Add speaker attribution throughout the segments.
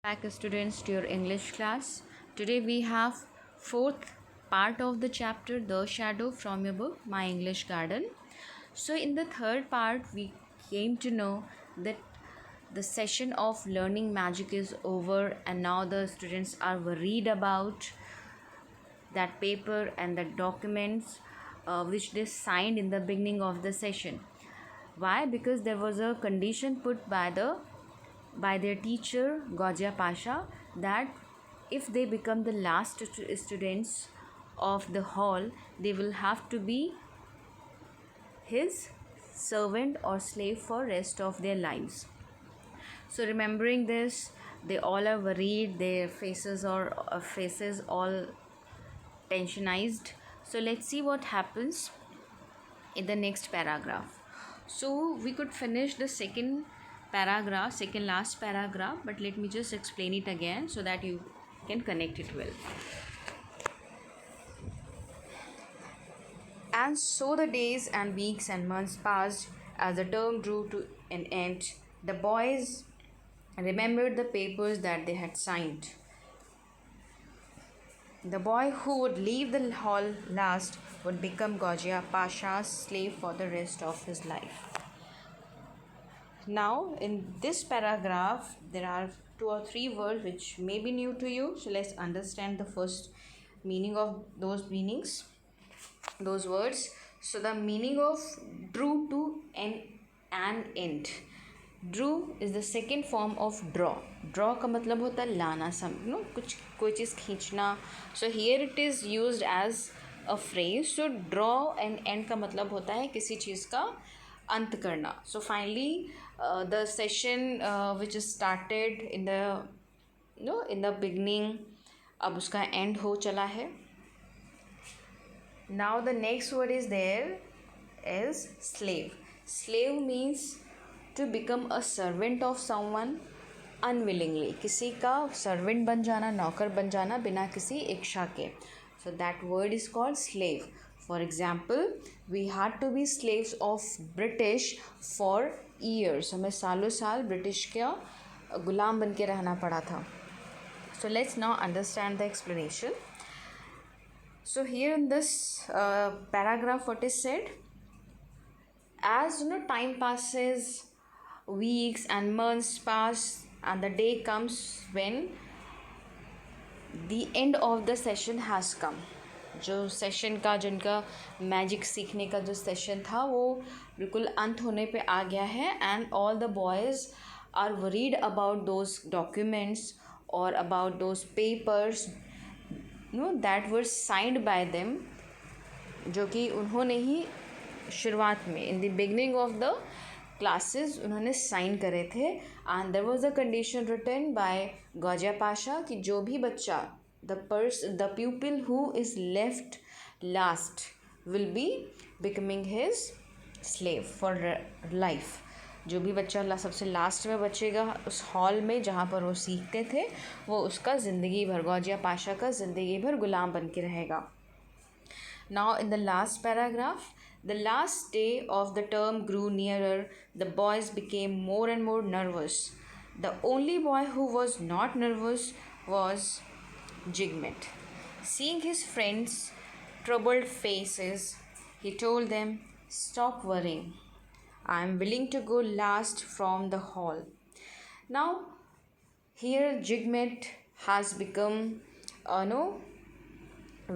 Speaker 1: Back students to your English class. Today we have fourth part of the chapter The Shadow from your book My English Garden. So in the third part we came to know that the session of learning magic is over and now the students are worried about that paper and the documents which they signed in the beginning of the session. Why? Because there was a condition put by their teacher Gojia Pasha that if they become the last students of the hall, they will have to be his servant or slave for rest of their lives. So remembering this, they all are worried, their faces all tensionized. So let's see what happens in the next paragraph. So we could finish the second last paragraph, but let me just explain it again so that you can connect it well. And so the days and weeks and months passed as the term drew to an end. The boys remembered the papers that they had signed. The boy who would leave the hall last would become Gojia Pasha's slave for the rest of his life. Now, in this paragraph, there are 2 or 3 words which may be new to you. So, let's understand the first meaning of those words. So, the meaning of drew to an end. Drew is the second form of draw. Draw का मतलब होता है लाना, कुछ कोई चीज़ खींचना. So, here it is used as a phrase. So, draw and end का मतलब होता है किसी चीज़ का अंत करना. So finally the session which is started in the beginning अब उसका end हो चला है. Now the next word is there is slave. Slave means to become a servant of someone unwillingly. किसी का servant बन जाना, नौकर बन जाना बिना किसी इच्छा के. So that word is called slave. For example, we had to be slaves of British for years. हमें सालों साल ब्रिटिश का गुलाम बन के रहना पड़ा था. So let's now understand the explanation. So here in this paragraph, what is said? As time passes, weeks and months pass, and the day comes when the end of the session has come. जो session का जिनका magic सीखने का जो session था वो बिल्कुल अंत होने पे आ गया है. And all the boys are worried about those documents और about those papers that were signed by them, जो कि उन्होंने ही शुरुआत में in the beginning of the classes उन्होंने साइन करे थे. And there was a condition written by Gauzia Pasha कि जो भी बच्चा the pupil who is left last will be becoming his slave for life. जो भी बच्चा सबसे लास्ट में बचेगा उस हॉल में जहाँ पर वो सीखते थे वो उसका ज़िंदगी भर गौजिया पाशा का ज़िंदगी भर गुलाम बन के रहेगा. Now in the last paragraph, the last day of the term grew nearer. The boys became more and more nervous. The only boy who was not nervous was Jigmet. Seeing his friends' troubled faces, he told them, "Stop worrying. I am willing to go last from the hall." Now, here Jigmet has become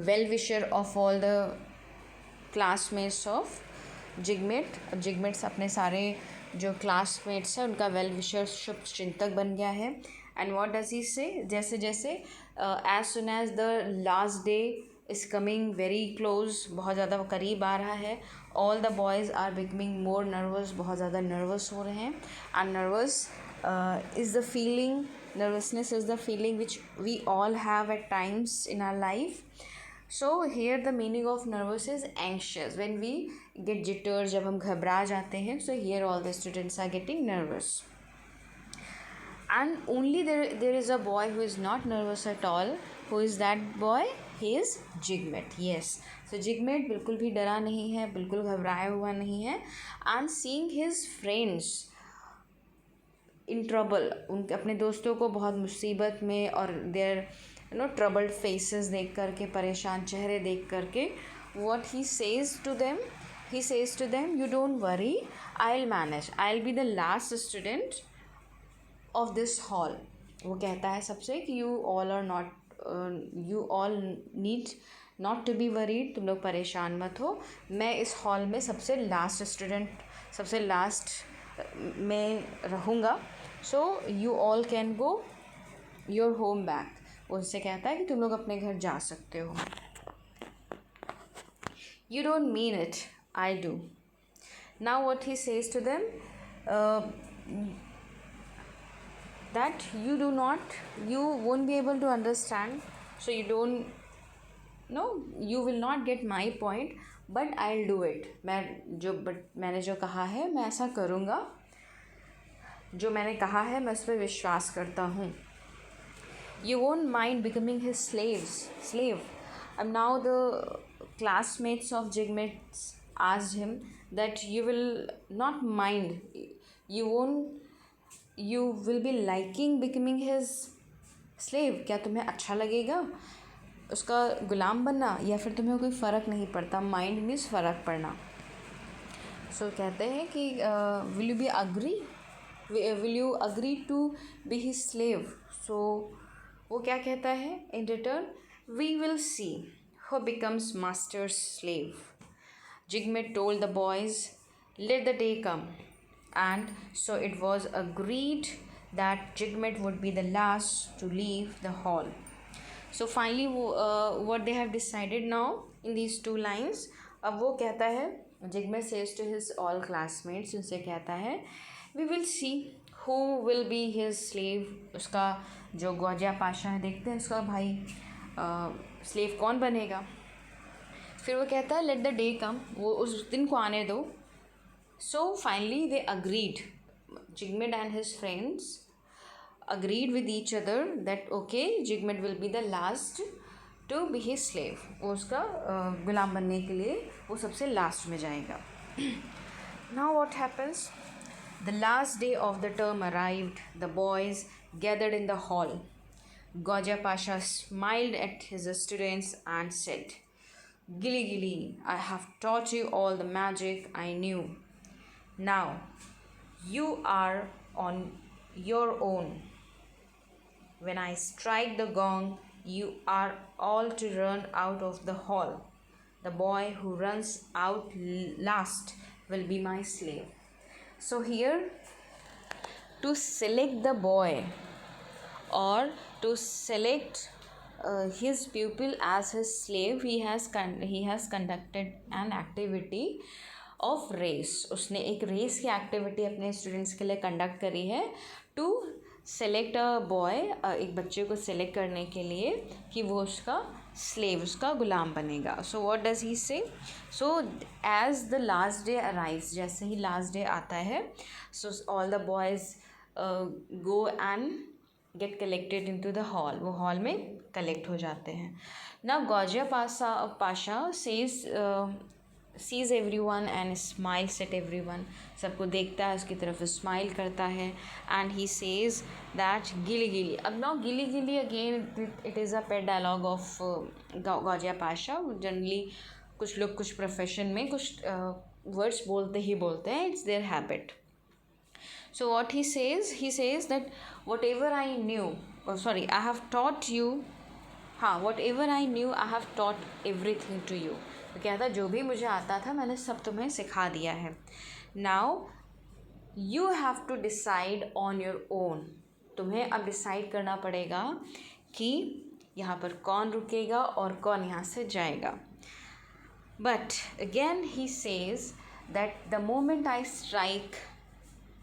Speaker 1: well-wisher of all the classmates of Jigmet. Jigmet अपने सारे जो classmates हैं उनका well-wisher शुभ चिंतक बन गया है. And what does he say? जैसे जैसे as soon as the last day is coming very close, बहुत ज़्यादा करीब आ रहा है, all the boys are becoming more nervous, बहुत ज़्यादा nervous हो रहे हैं. And nervousness is the feeling which we all have at times in our life. So here the meaning of nervous is anxious. When we get jitters, जब हम घबरा जाते हैं, so here all the students are getting nervous. And only there is a boy who is not nervous at all. Who is that boy? He is Jigmet. Yes. So Jigmet बिल्कुल भी डरा नहीं है, बिल्कुल घबराया हुआ नहीं है. And seeing his friends, in trouble, उनके अपने दोस्तों को बहुत मुसीबत में और देयर ट्रबल्ड फेसेस देख करके, परेशान चेहरे देख करके, what he says to them, you don't worry, I'll manage, I'll be the last student of this hall. वो कहता है सबसे कि you all need not to be worried, तुम लोग परेशान मत हो, मैं इस हॉल में सबसे लास्ट में रहूँगा, so you all can go your home back. उससे कहता है कि तुम लोग अपने घर जा सकते हो. You don't mean it, I do. Now what he says to them, that you won't be able to understand, so you will not get my point, but I'll do it. मैंने जो कहा है मैं ऐसा करूँगा, जो मैंने कहा है मैं उस पर विश्वास करता हूँ. You won't mind becoming his slave. And now the classmates of Jigmet asked him that you will not mind, you will be liking becoming his slave. क्या तुम्हें अच्छा लगेगा उसका गुलाम बनना, या फिर तुम्हें कोई फ़र्क नहीं पड़ता? माइंड मीन्स फ़र्क पड़ना. सो कहते हैं कि will you agree to be his slave? So वो क्या कहता है in return, we will see who becomes master's slave. Jigmet told the boys, let the day come. And so it was agreed that Jigmet would be the last to leave the hall. So finally what they have decided now in these two lines, अब वो कहता है, Jigmet says to his all classmates, उनसे कहता है, we will see who will be his slave. उसका जो ग्वाजिया पाशा है, देखते हैं उसका भाई स्लेव कौन बनेगा. फिर वो कहता है लेट द डे कम, वो उस दिन को आने दो. So finally they agreed, Jigmet and his friends agreed with each other that okay, Jigmet will be the last to be his slave. वो उसका गुलाम बनने के लिए वो सबसे लास्ट में जाएगा. Now what happens? The last day of the term arrived. The boys gathered in the hall. Gwaja Pasha smiled at his students and said, Gili Gili, I have taught you all the magic I knew. Now, you are on your own. When I strike the gong, you are all to run out of the hall. The boy who runs out last will be my slave. So here, to select the boy or to select his pupil as his slave, he has conducted an activity of race. उसने एक race की activity अपने students के लिए conduct करी है to select a boy, एक बच्चे को सेलेक्ट करने के लिए कि वो उसका स्लेव, उसका गुलाम बनेगा. So what does he say? So as the last day arrives, जैसे ही लास्ट डे आता है, so all the boys go and get collected into the hall. वो हॉल में कलेक्ट हो जाते हैं. Now Gauzia Pasha sees everyone and smiles at everyone. सबको देखता है, उसकी तरफ स्माइल करता है. and he says that गिली गिली. अब now गिली गिली again it is a pet dialogue of Gauzia Pasha. Generally कुछ लोग कुछ प्रोफेशन में कुछ वर्ड्स बोलते हैं, it's their habit. So what he says that whatever I knew, I have taught you, whatever I knew I have taught everything to you. तो कहता जो भी मुझे आता था मैंने सब तुम्हें सिखा दिया है. Now you have to decide on your own. तुम्हें अब डिसाइड करना पड़ेगा कि यहाँ पर कौन रुकेगा और कौन यहाँ से जाएगा. But again he says that the moment I strike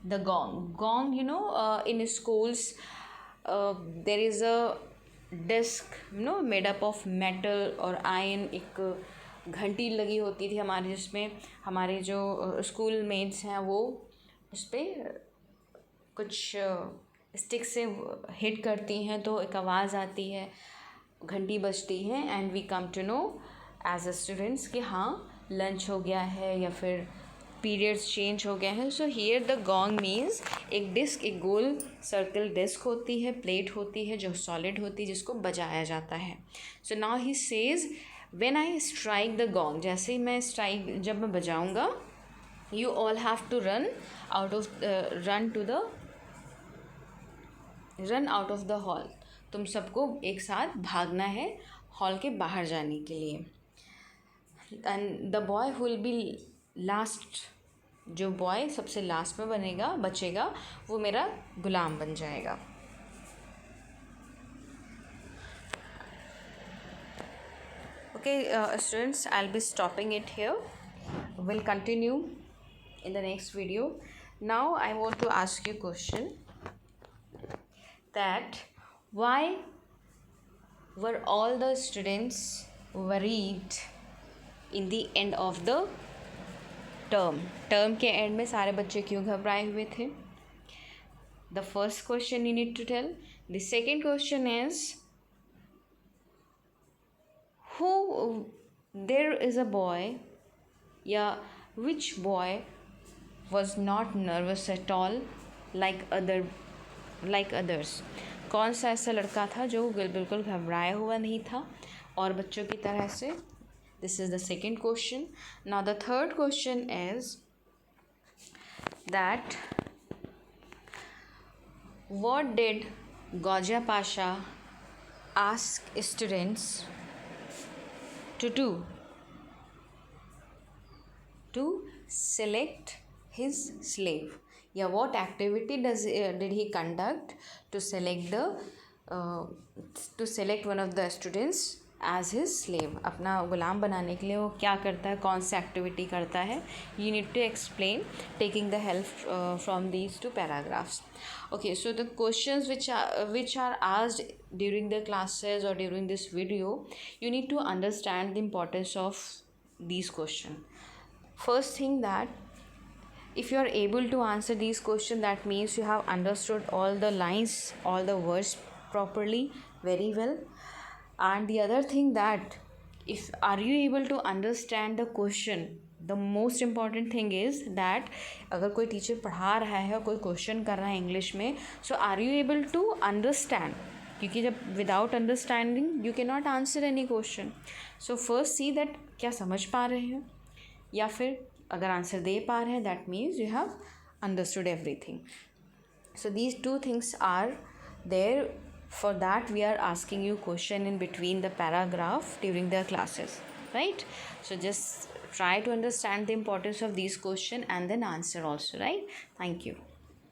Speaker 1: the gong, in schools there is a desk made up of metal or iron. एक घंटी लगी होती थी हमारे, जिसमें हमारे जो स्कूल मेट्स हैं वो उस पर कुछ स्टिक से हिट करती हैं तो एक आवाज़ आती है, घंटी बजती है. And we come to know as a students कि हाँ लंच हो गया है या फिर पीरियड्स चेंज हो गए हैं. So here the gong means एक डिस्क, एक गोल सर्कल डिस्क होती है, प्लेट होती है जो सॉलिड होती है, जिसको बजाया जाता है. So now he says when I strike the gong, जैसे ही मैं स्ट्राइक, जब मैं बजाऊंगा, you all have to run out of the hall. तुम सबको एक साथ भागना है हॉल के बाहर जाने के लिए. And the boy who will be last, जो बॉय सबसे लास्ट में बचेगा, वो मेरा गुलाम बन जाएगा. Okay, students, I'll be stopping it here. We'll continue in the next video. Now I want to ask you a question, that why were all the students worried in the end of the term के end में सारे बच्चे क्यों घबराए हुए थे? The first question you need to tell. The second question is, there is a boy, which boy was not nervous at all like others. कौन सा ऐसा लड़का था जो बिल्कुल घबराया हुआ नहीं था और बच्चों की तरह से? This is the second question. Now the third question is that what did Gauja Pasha ask students to do to select his slave? या what activity did he conduct to select one of the students as his slave? अपना गुलाम बनाने के लिए वो क्या करता है, कौन सी एक्टिविटी करता है? You need to explain taking the help from these two paragraphs. Okay, so the questions which are asked during the classes or during this video, you need to understand the importance of these questions. First thing, that if you are able to answer these questions, that means you have understood all the lines, all the words properly, very well. And the other thing, that if are you able to understand the question, the most important thing is that अगर कोई teacher पढ़ा रहा है और कोई question कर रहा है इंग्लिश में, so are you able to understand? क्योंकि जब without understanding you can not answer any question. So first see that क्या समझ पा रहे हैं, या फिर अगर आंसर दे पा रहे हैं, that means you have understood everything. So these two things are there. For that we are asking you question in between the paragraph during the classes, right? So just try to understand the importance of these question and then answer also, right? Thank you.